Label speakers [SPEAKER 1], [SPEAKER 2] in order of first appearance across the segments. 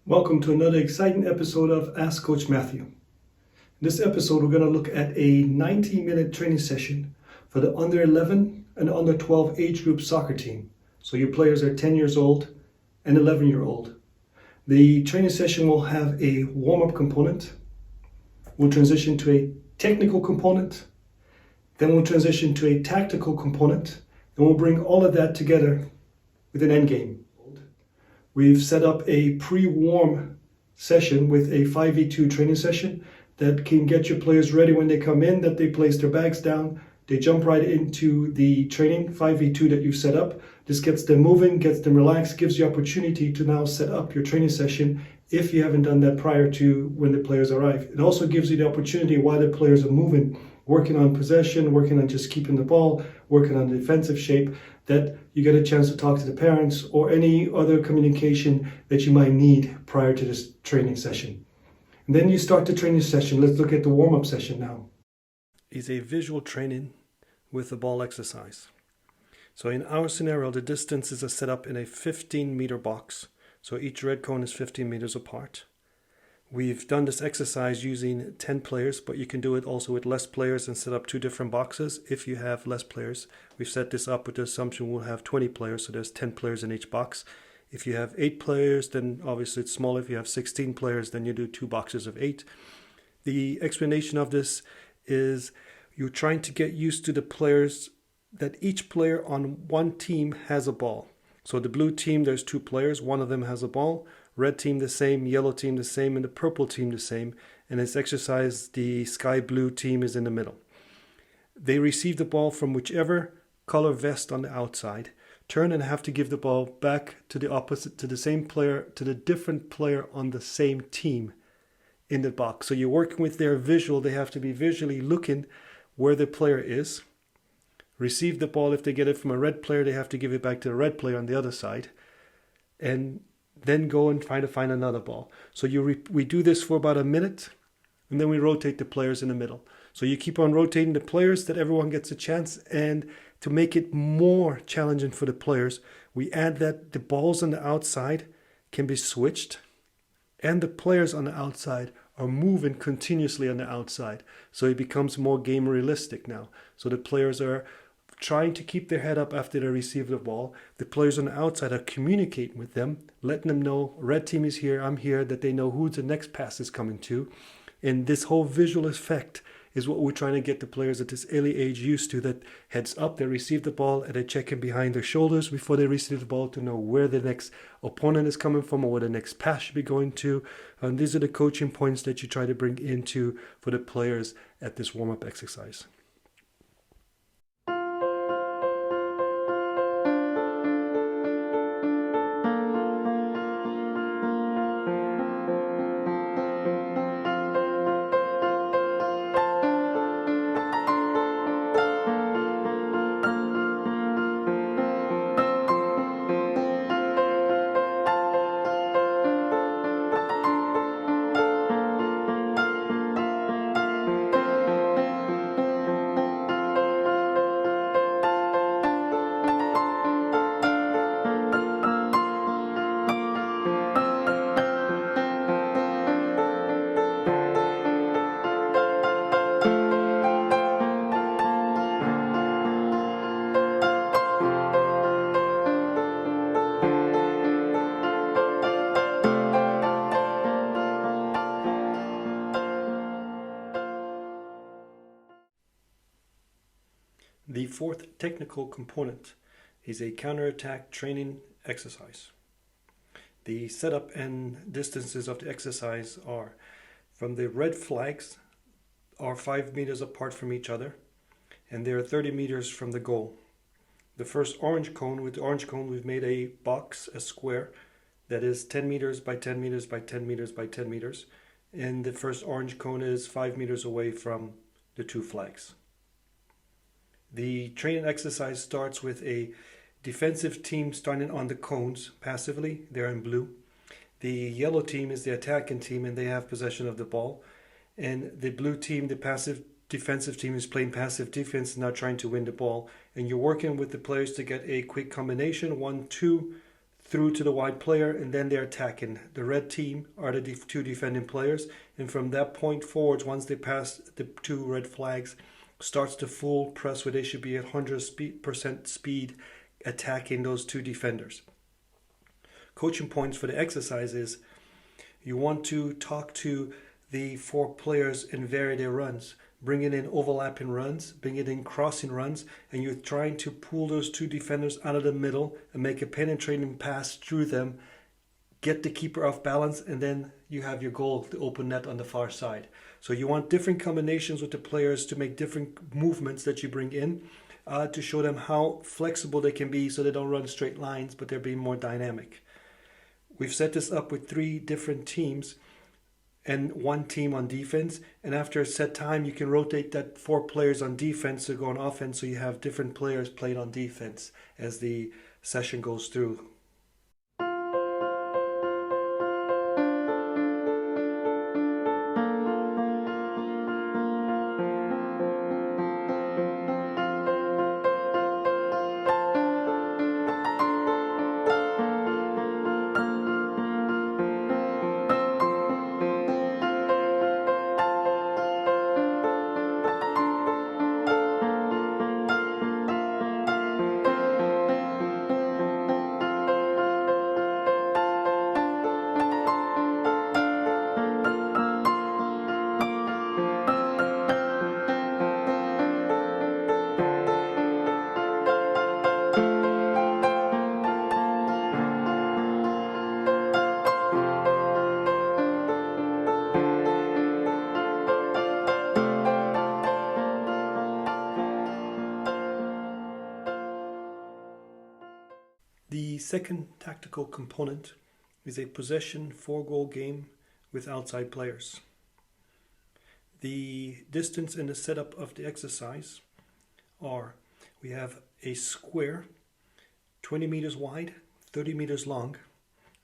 [SPEAKER 1] Welcome to another exciting episode of Ask Coach Matthew. In this episode, we're going to look at a 90-minute training session for the under 11 and under 12 age group soccer team. So your players are 10 years old and 11-year-old. The training session will have a warm-up component. We'll transition to a technical component. Then we'll transition to a tactical component. And we'll bring all of that together with an end game. We've set up a pre-warm session with a 5v2 training session that can get your players ready when they come in, that they place their bags down, they jump right into the training 5v2 that you've set up. This gets them moving, gets them relaxed, gives you opportunity to now set up your training session if you haven't done that prior to when the players arrive. It also gives you the opportunity while the players are moving, working on possession, working on just keeping the ball, working on the defensive shape, that you get a chance to talk to the parents or any other communication that you might need prior to this training session. And then you start the training session. Let's look at the warm-up session now. Is a visual training with the ball exercise. So in our scenario, the distances are set up in a 15-meter box. So each red cone is 15 meters apart. We've done this exercise using 10 players, but you can do it also with less players and set up two different boxes if you have less players. We've set this up with the assumption we'll have 20 players, so there's 10 players in each box. If you have 8 players, then obviously it's smaller. If you have 16 players, then you do 2 boxes of 8. The explanation of this is you're trying to get used to the players, that each player on one team has a ball. So the blue team, there's 2 players, one of them has a ball. Red team the same, yellow team the same, and the purple team the same. And this exercise, the sky blue team is in the middle. They receive the ball from whichever color vest on the outside, turn and have to give the ball back to the opposite, to the same player, to the different player on the same team in the box. So you're working with their visual. They have to be visually looking where the player is. Receive the ball. If they get it from a red player, they have to give it back to the red player on the other side. And then go and try to find another ball. So we do this for about a minute, and then we rotate the players in the middle. So you keep on rotating the players that everyone gets a chance, and to make it more challenging for the players, we add that the balls on the outside can be switched, and the players on the outside are moving continuously on the outside. So it becomes more game realistic now. So the players are trying to keep their head up after they receive the ball. The players on the outside are communicating with them, letting them know, red team is here, I'm here, that they know who the next pass is coming to. And this whole visual effect is what we're trying to get the players at this early age used to, that heads up, they receive the ball, and they check in behind their shoulders before they receive the ball to know where the next opponent is coming from or where the next pass should be going to. And these are the coaching points that you try to bring into for the players at this warm-up exercise. The fourth technical component is a counterattack training exercise. The setup and distances of the exercise are from the red flags are 5 meters apart from each other, and they are 30 meters from the goal. The first orange cone, with the orange cone we've made a box, a square, that is 10 meters by 10 meters by 10 meters by 10 meters, and the first orange cone is 5 meters away from the 2 flags. The training exercise starts with a defensive team starting on the cones passively. They're in blue. The yellow team is the attacking team, and they have possession of the ball. And the blue team, the passive defensive team, is playing passive defense, now trying to win the ball. And you're working with the players to get a quick combination, 1, 2, through to the wide player, and then they're attacking. The red team are the two defending players, and from that point forwards, once they pass the two red flags, starts the full press where they should be at 100% speed attacking those two defenders. Coaching points for the exercise is you want to talk to the four players and vary their runs, bringing in overlapping runs, bringing in crossing runs, and you're trying to pull those two defenders out of the middle and make a penetrating pass through them, get the keeper off balance, and then you have your goal, the open net on the far side. So you want different combinations with the players to make different movements that you bring in to show them how flexible they can be so they don't run straight lines, but they're being more dynamic. We've set this up with 3 different teams and 1 team on defense, and after a set time you can rotate that 4 players on defense to go on offense, so you have different players playing on defense as the session goes through. The second tactical component is a possession 4-goal game with outside players. The distance and the setup of the exercise are, we have a square 20 meters wide, 30 meters long,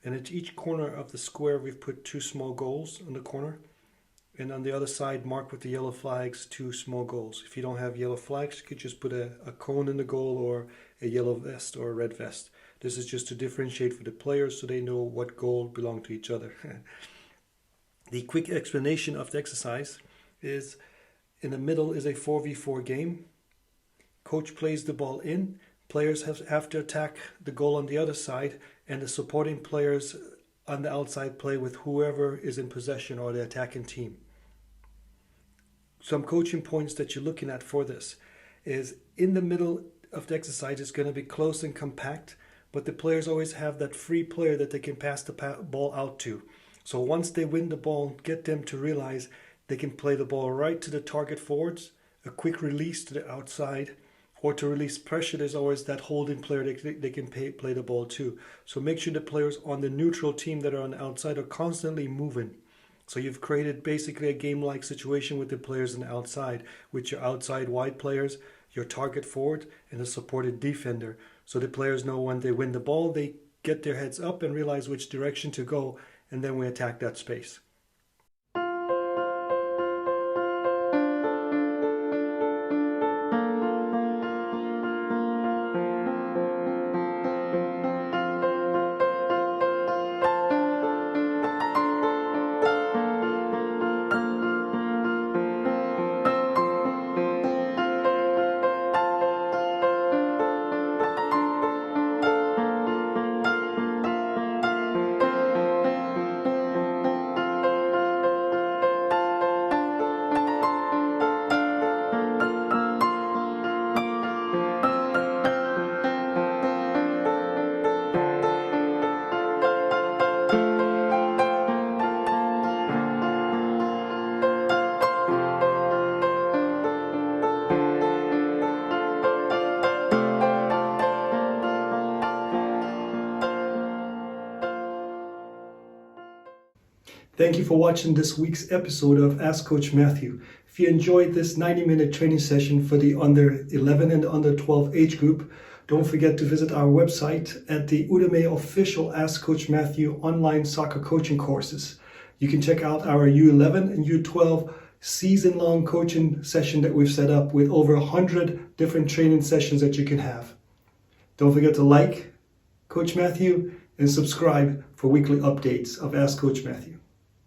[SPEAKER 1] and at each corner of the square we've put 2 small goals on the corner, and on the other side marked with the yellow flags 2 small goals. If you don't have yellow flags, you could just put a cone in the goal or a yellow vest or a red vest. This is just to differentiate for the players so they know what goal belong to each other. The quick explanation of the exercise is, in the middle is a 4v4 game. Coach plays the ball in. Players have to attack the goal on the other side, and the supporting players on the outside play with whoever is in possession or the attacking team. Some coaching points that you're looking at for this is, in the middle of the exercise is going to be close and compact, but the players always have that free player that they can pass the ball out to. So once they win the ball, get them to realize they can play the ball right to the target forwards, a quick release to the outside, or to release pressure, there's always that holding player they can play the ball to. So make sure the players on the neutral team that are on the outside are constantly moving. So you've created basically a game-like situation with the players on the outside, with your outside wide players, your target forward, and the supported defender. So the players know when they win the ball, they get their heads up and realize which direction to go, and then we attack that space. Thank you for watching this week's episode of Ask Coach Matthew. If you enjoyed this 90-minute training session for the under 11 and under 12 age group, don't forget to visit our website at the Udemy official Ask Coach Matthew online soccer coaching courses. You can check out our U11 and U12 season-long coaching session that we've set up with over 100 different training sessions that you can have. Don't forget to like Coach Matthew and subscribe for weekly updates of Ask Coach Matthew.